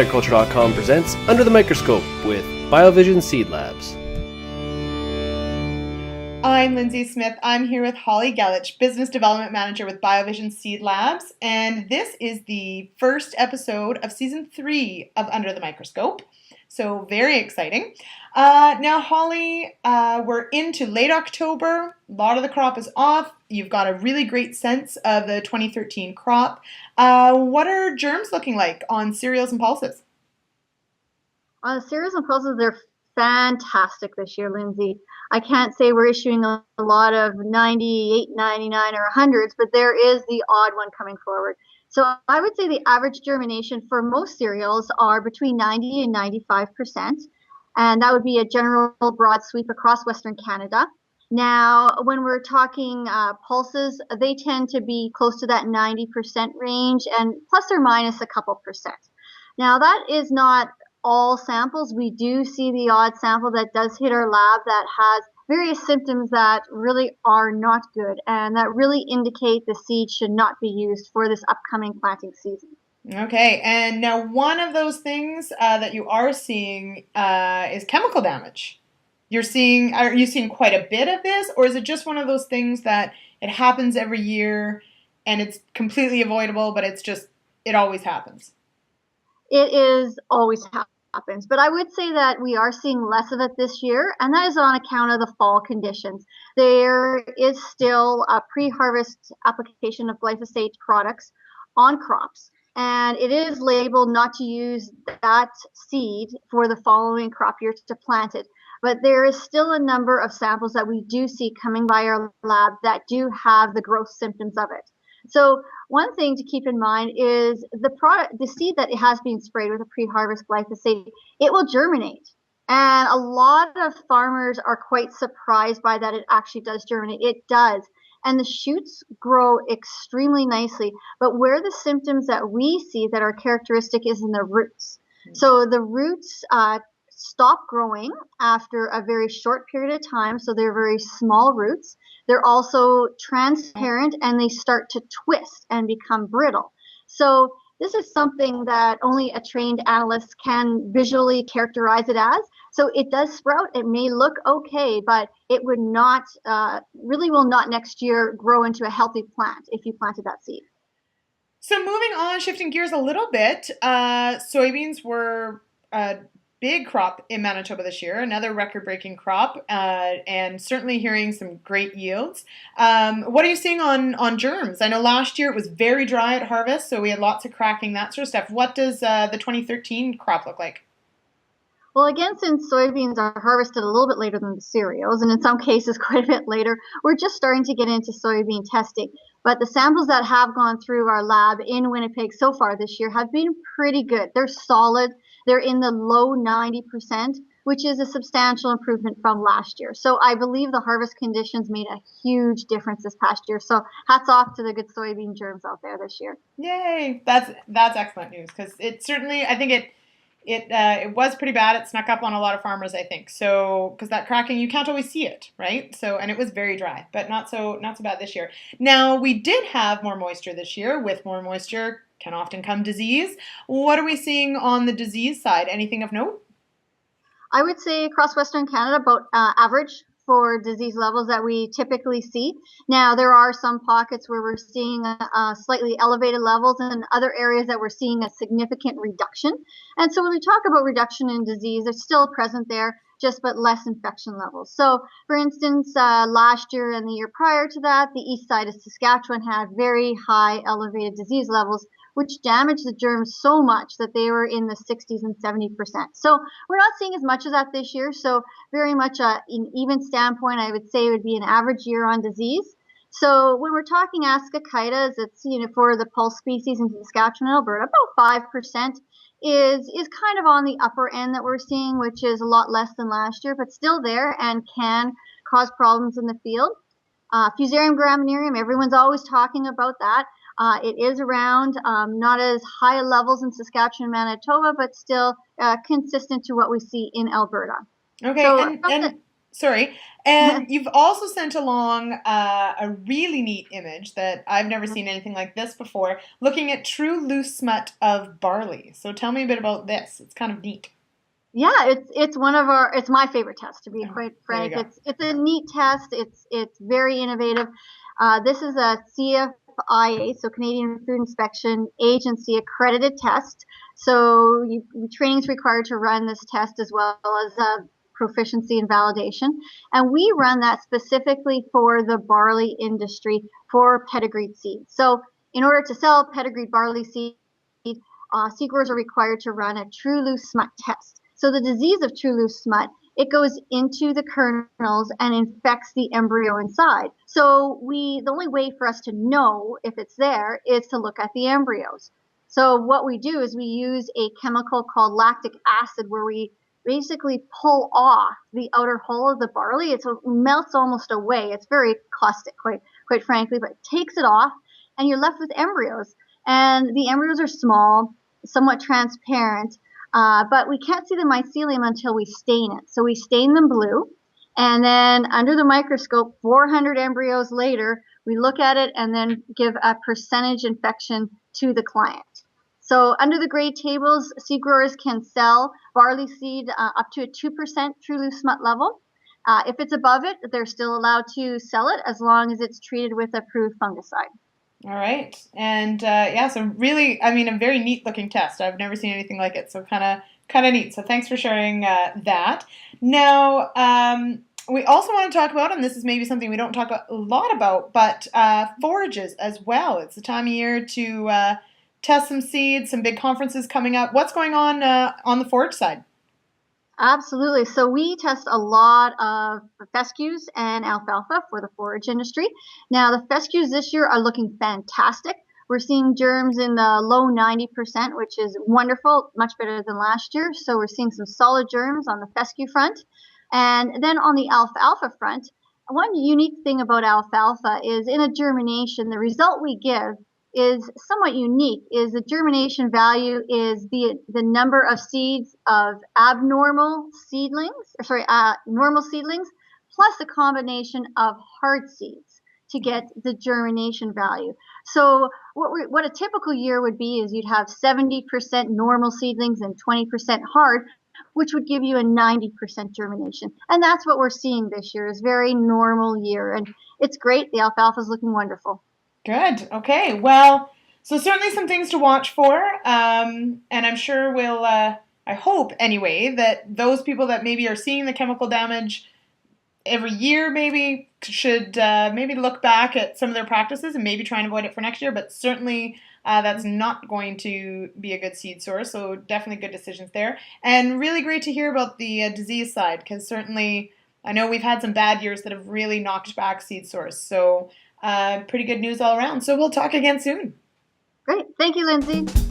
Agriculture.com presents Under the Microscope with BioVision Seed Labs. I'm Lindsay Smith. I'm here with Holly Gelich, Business Development Manager with BioVision Seed Labs, and this is the first episode of Season 3 of Under the Microscope, so very exciting. Now, Holly, we're into late October. A lot of the crop is off. You've got a really great sense of the 2013 crop. What are germs looking like on cereals and pulses? On cereals and pulses, they're fantastic this year, Lindsay. I can't say we're issuing a lot of 98, 99, or 100s, but there is the odd one coming forward. So I would say the average germination for most cereals are between 90 and 95%, and that would be a general broad sweep across Western Canada. Now, when we're talking pulses, they tend to be close to that 90% range and plus or minus a couple percent. Now, that is not all samples. We do see the odd sample that does hit our lab that has various symptoms that really are not good and that really indicate the seed should not be used for this upcoming planting season. Okay, and now one of those things that you are seeing is chemical damage. Are you seeing quite a bit of this, or is it just one of those things that it happens every year and it's completely avoidable, but it always happens? It is always happens, but I would say that we are seeing less of it this year, and that is on account of the fall conditions. There is still a pre-harvest application of glyphosate products on crops, and it is labeled not to use that seed for the following crop year to plant it. But there is still a number of samples that we do see coming by our lab that do have the growth symptoms of it. So one thing to keep in mind is the seed that has been sprayed with a pre-harvest glyphosate, it will germinate. And a lot of farmers are quite surprised by that it actually does germinate. It does. And the shoots grow extremely nicely. But where the symptoms that we see that are characteristic is in the roots. So the roots stop growing after a very short period of time, so they're very small roots. They're also transparent and they start to twist and become brittle. So this is something that only a trained analyst can visually characterize it as. So it does sprout. It may look okay, but it would not, really will not next year grow into a healthy plant if you planted that seed. So moving on, shifting gears a little bit, soybeans were big crop in Manitoba this year, another record-breaking crop, and certainly hearing some great yields. What are you seeing on germs? I know last year it was very dry at harvest, so we had lots of cracking, that sort of stuff. What does the 2013 crop look like? Well, again, since soybeans are harvested a little bit later than the cereals, and in some cases quite a bit later, we're just starting to get into soybean testing. But the samples that have gone through our lab in Winnipeg so far this year have been pretty good. They're solid. They're in the low 90%, which is a substantial improvement from last year. So I believe the harvest conditions made a huge difference this past year. So hats off to the good soybean germs out there this year. Yay! That's excellent news, because it certainly, I think it was pretty bad. It snuck up on a lot of farmers, I think. So, because that cracking, you can't always see it, right? So, and it was very dry, but not so bad this year. Now, we did have more moisture this year. With more moisture can often come disease. What are we seeing on the disease side? Anything of note? I would say across Western Canada, about average for disease levels that we typically see. Now, there are some pockets where we're seeing slightly elevated levels and other areas that we're seeing a significant reduction. And so when we talk about reduction in disease, it's still present there, just but less infection levels. So, for instance, last year and the year prior to that, the east side of Saskatchewan had very high elevated disease levels, which damaged the germs so much that they were in the 60s and 70%. So we're not seeing as much of that this year. So very much an even standpoint, I would say it would be an average year on disease. So when we're talking ascochytas, it's, for the pulse species in Saskatchewan and Alberta, about 5% is kind of on the upper end that we're seeing, which is a lot less than last year, but still there and can cause problems in the field. Fusarium graminearum, everyone's always talking about that. It is around, not as high levels in Saskatchewan and Manitoba, but still consistent to what we see in Alberta. Okay, So, and Sorry. And you've also sent along a really neat image that I've never seen anything like this before, looking at true loose smut of barley. So tell me a bit about this. It's kind of neat. Yeah, it's my favorite test, to be Oh, quite there you frank. go. It's a neat test. It's very innovative. This is a CFIA, so Canadian Food Inspection Agency accredited test. So training is required to run this test, as well as proficiency and validation. And we run that specifically for the barley industry for pedigreed seeds. So in order to sell pedigreed barley seed, seed growers are required to run a true loose smut test. So the disease of true loose smut, it goes into the kernels and infects the embryo inside. So the only way for us to know if it's there is to look at the embryos. So what we do is we use a chemical called lactic acid, where we basically pull off the outer hull of the barley. It melts almost away. It's very caustic, quite frankly, but it takes it off, and you're left with embryos. And the embryos are small, somewhat transparent, but we can't see the mycelium until we stain it. So we stain them blue, and then under the microscope, 400 embryos later, we look at it and then give a percentage infection to the client. So under the grade tables, seed growers can sell barley seed up to a 2% true loose smut level. If it's above it, they're still allowed to sell it as long as it's treated with approved fungicide. All right. And yeah, so really, I mean, a very neat looking test. I've never seen anything like it. So kind of neat. So thanks for sharing that. Now, we also want to talk about, and this is maybe something we don't talk a lot about, but forages as well. It's the time of year to test some seeds, some big conferences coming up. What's going on the forage side? Absolutely. So we test a lot of fescues and alfalfa for the forage industry. Now, the fescues this year are looking fantastic. We're seeing germs in the low 90%, which is wonderful, much better than last year. So we're seeing some solid germs on the fescue front. And then on the alfalfa front, one unique thing about alfalfa is in a germination, the result we give is somewhat unique. Is the germination value is the number of seeds of abnormal seedlings, normal seedlings, plus a combination of hard seeds to get the germination value. So what a typical year would be is you'd have 70% normal seedlings and 20% hard, which would give you a 90% germination. And that's what we're seeing this year, is very normal year. And it's great. The alfalfa is looking wonderful. Good. Okay. Well, so certainly some things to watch for. And I'm sure I hope anyway, that those people that maybe are seeing the chemical damage every year maybe should maybe look back at some of their practices and maybe try and avoid it for next year. But certainly that's not going to be a good seed source. So definitely good decisions there. And really great to hear about the disease side, because certainly I know we've had some bad years that have really knocked back seed source. So pretty good news all around. So we'll talk again soon. Great. Thank you, Lindsay.